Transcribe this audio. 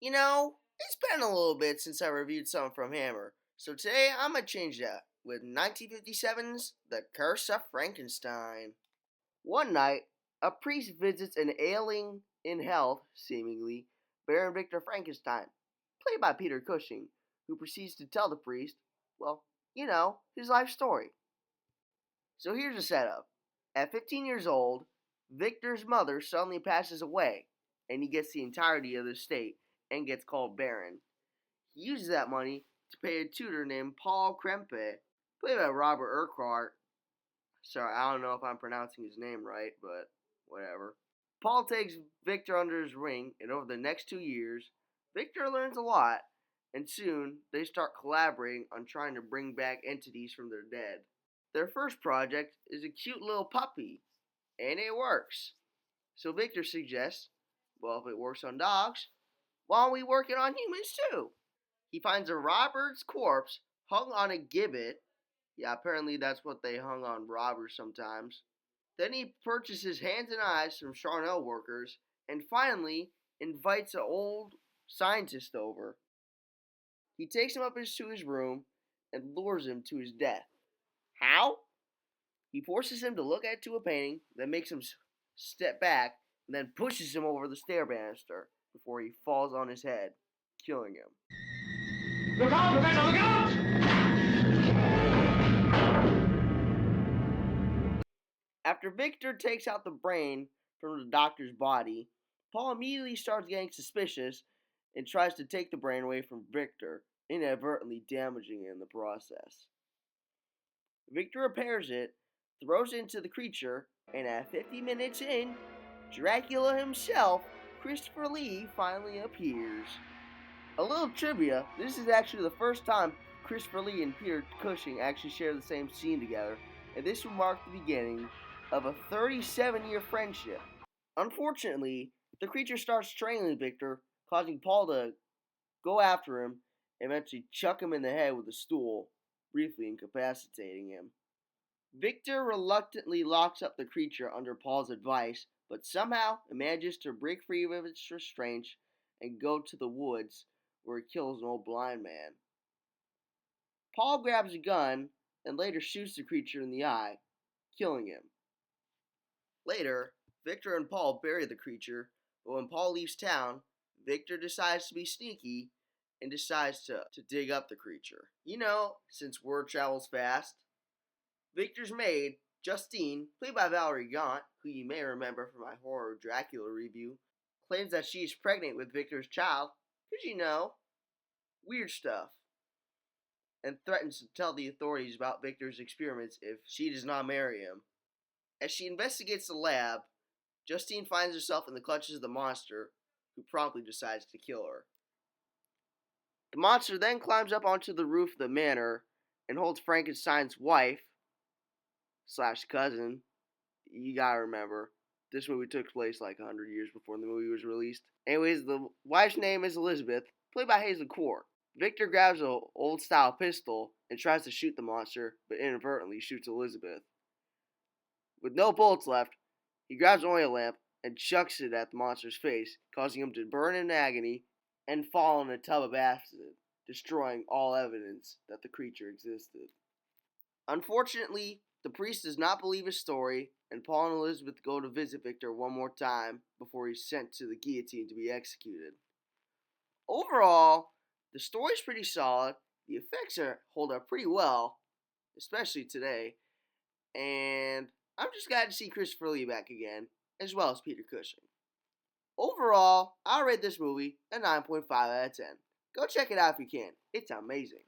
It's been a little bit since I reviewed something from Hammer, so today I'm gonna change that with 1957's The Curse of Frankenstein. One night, a priest visits an ailing in health, seemingly, Baron Victor Frankenstein, played by Peter Cushing, who proceeds to tell the priest, well, his life story. So here's the setup. At 15 years old, Victor's mother suddenly passes away, and he gets the entirety of the estate and gets called Baron. He uses that money to pay a tutor named Paul Krempe, played by Robert Urquhart. Sorry, I don't know if I'm pronouncing his name right, but whatever. Paul takes Victor under his wing, and over the next 2 years, Victor learns a lot, and soon they start collaborating on trying to bring back entities from their dead. Their first project is a cute little puppy, and it works. So Victor suggests, well, if it works on dogs, why don't we work it on humans too? He finds a robber's corpse hung on a gibbet. Yeah, apparently that's what they hung on robbers sometimes. Then he purchases hands and eyes from Charnel workers, and finally invites an old scientist over. He takes him up to his room and lures him to his death. How? He forces him to look into a painting, then makes him step back, and then pushes him over the stair banister before he falls on his head, killing him. Look out, Professor, look out! After Victor takes out the brain from the doctor's body, Paul immediately starts getting suspicious and tries to take the brain away from Victor, inadvertently damaging it in the process. Victor repairs it, throws it into the creature, and at 50 minutes in, Dracula himself, Christopher Lee, finally appears. A little trivia, this is actually the first time Christopher Lee and Peter Cushing actually share the same scene together, and this will mark the beginning of a 37-year friendship. Unfortunately, the creature starts strangling Victor, causing Paul to go after him and eventually chuck him in the head with a stool, briefly incapacitating him. Victor reluctantly locks up the creature under Paul's advice, but somehow it manages to break free of its restraints and go to the woods, where he kills an old blind man. Paul grabs a gun and later shoots the creature in the eye, killing him. Later, Victor and Paul bury the creature, but when Paul leaves town, Victor decides to be sneaky and decides to dig up the creature. Since word travels fast. Victor's maid, Justine, played by Valerie Gaunt, who you may remember from my horror Dracula review, claims that she is pregnant with Victor's child, because weird stuff, and threatens to tell the authorities about Victor's experiments if she does not marry him. As she investigates the lab, Justine finds herself in the clutches of the monster, who promptly decides to kill her. The monster then climbs up onto the roof of the manor and holds Frankenstein's wife / cousin. You gotta remember, this movie took place like 100 years before the movie was released. Anyways, the wife's name is Elizabeth, played by Hazel Court. Victor grabs an old-style pistol and tries to shoot the monster, but inadvertently shoots Elizabeth. With no bullets left, he grabs an oil lamp and chucks it at the monster's face, causing him to burn in agony and fall in a tub of acid, destroying all evidence that the creature existed. Unfortunately, the priest does not believe his story, and Paul and Elizabeth go to visit Victor one more time before he's sent to the guillotine to be executed. Overall, the story's pretty solid, the effects hold up pretty well, especially today, and I'm just glad to see Christopher Lee back again, as well as Peter Cushing. Overall, I'll rate this movie a 9.5 out of 10. Go check it out if you can. It's amazing.